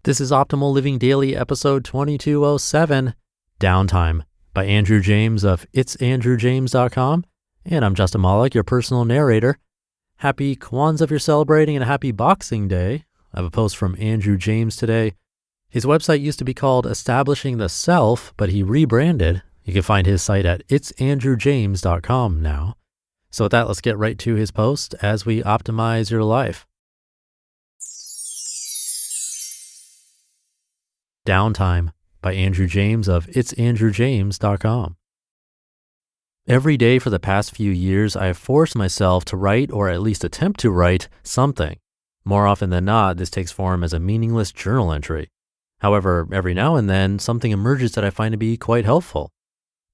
This is Optimal Living Daily, episode 2207, Downtime, by Andrew James of itsandrewjames.com. And I'm Justin Malik, your personal narrator. Happy Kwanzaa if you're celebrating, and a happy Boxing Day. I have a post from Andrew James today. His website used to be called Establishing the Self, but he rebranded. You can find his site at itsandrewjames.com now. So with that, let's get right to his post as we optimize your life. Downtime, by Andrew James of itsandrewjames.com. Every day for the past few years, I have forced myself to write, or at least attempt to write, something. More often than not, this takes form as a meaningless journal entry. However, every now and then, something emerges that I find to be quite helpful.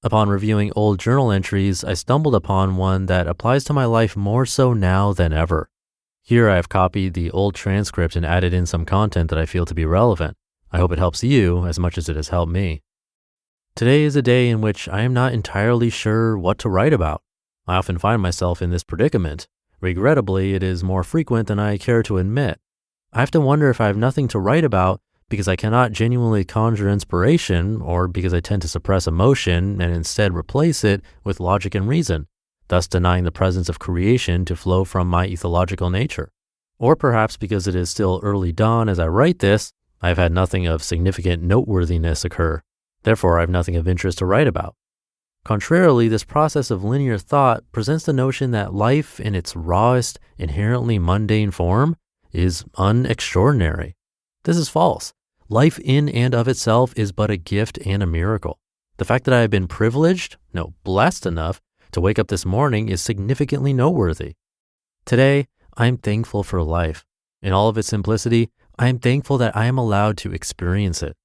Upon reviewing old journal entries, I stumbled upon one that applies to my life more so now than ever. Here I have copied the old transcript and added in some content that I feel to be relevant. I hope it helps you as much as it has helped me. Today is a day in which I am not entirely sure what to write about. I often find myself in this predicament. Regrettably, it is more frequent than I care to admit. I have to wonder if I have nothing to write about because I cannot genuinely conjure inspiration, or because I tend to suppress emotion and instead replace it with logic and reason, thus denying the presence of creation to flow from my ethological nature. Or perhaps because it is still early dawn as I write this, I have had nothing of significant noteworthiness occur. Therefore, I have nothing of interest to write about. Contrarily, this process of linear thought presents the notion that life in its rawest, inherently mundane form is unextraordinary. This is false. Life in and of itself is but a gift and a miracle. The fact that I have been blessed enough to wake up this morning is significantly noteworthy. Today, I am thankful for life. In all of its simplicity, I am thankful that I am allowed to experience it.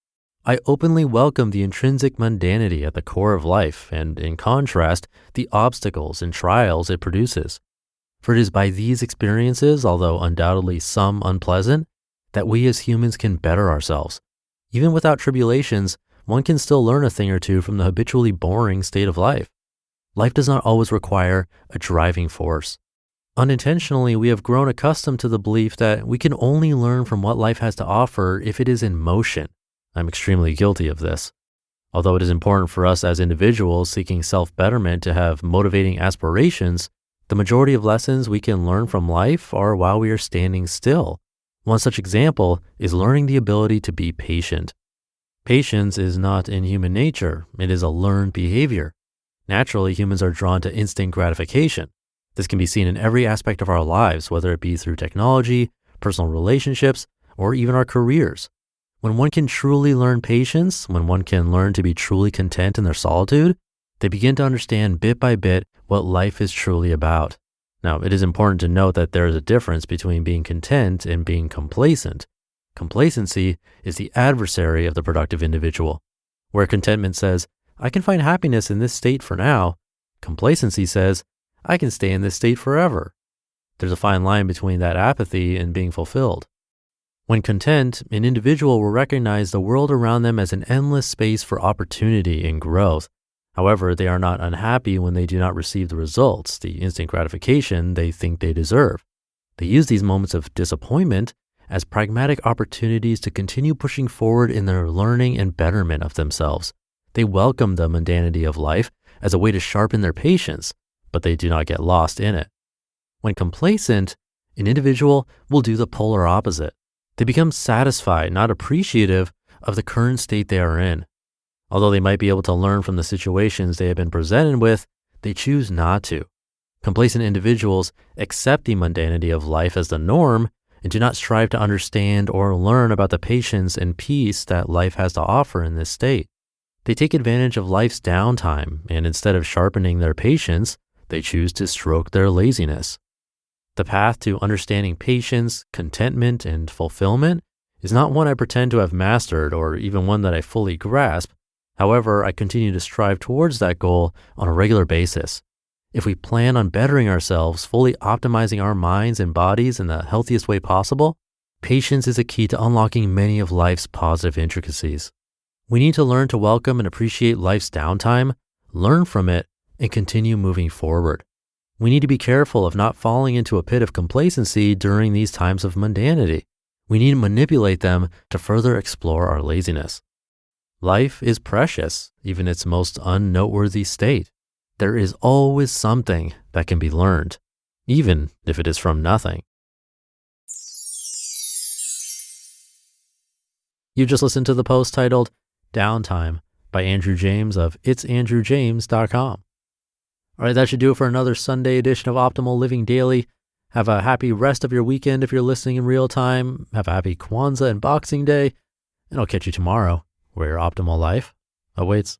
I openly welcome the intrinsic mundanity at the core of life and, in contrast, the obstacles and trials it produces. For it is by these experiences, although undoubtedly some unpleasant, that we as humans can better ourselves. Even without tribulations, one can still learn a thing or two from the habitually boring state of life. Life does not always require a driving force. Unintentionally, we have grown accustomed to the belief that we can only learn from what life has to offer if it is in motion. I'm extremely guilty of this. Although it is important for us as individuals seeking self-betterment to have motivating aspirations, the majority of lessons we can learn from life are while we are standing still. One such example is learning the ability to be patient. Patience is not in human nature. It is a learned behavior. Naturally, humans are drawn to instant gratification. This can be seen in every aspect of our lives, whether it be through technology, personal relationships, or even our careers. When one can truly learn patience, when one can learn to be truly content in their solitude, they begin to understand bit by bit what life is truly about. Now, it is important to note that there is a difference between being content and being complacent. Complacency is the adversary of the productive individual. Where contentment says, I can find happiness in this state for now, complacency says, I can stay in this state forever. There's a fine line between that apathy and being fulfilled. When content, an individual will recognize the world around them as an endless space for opportunity and growth. However, they are not unhappy when they do not receive the results, the instant gratification they think they deserve. They use these moments of disappointment as pragmatic opportunities to continue pushing forward in their learning and betterment of themselves. They welcome the mundanity of life as a way to sharpen their patience, but they do not get lost in it. When complacent, an individual will do the polar opposite. They become satisfied, not appreciative of the current state they are in. Although they might be able to learn from the situations they have been presented with, they choose not to. Complacent individuals accept the mundanity of life as the norm and do not strive to understand or learn about the patience and peace that life has to offer in this state. They take advantage of life's downtime, and instead of sharpening their patience, they choose to stroke their laziness. The path to understanding patience, contentment, and fulfillment is not one I pretend to have mastered or even one that I fully grasp. However, I continue to strive towards that goal on a regular basis. If we plan on bettering ourselves, fully optimizing our minds and bodies in the healthiest way possible, patience is a key to unlocking many of life's positive intricacies. We need to learn to welcome and appreciate life's downtime, learn from it, and continue moving forward. We need to be careful of not falling into a pit of complacency during these times of mundanity. We need to manipulate them to further explore our laziness. Life is precious, even its most unnoteworthy state. There is always something that can be learned, even if it is from nothing. You just listened to the post titled Downtime by Andrew James of itsandrewjames.com. All right, that should do it for another Sunday edition of Optimal Living Daily. Have a happy rest of your weekend if you're listening in real time. Have a happy Kwanzaa and Boxing Day. And I'll catch you tomorrow where your optimal life awaits.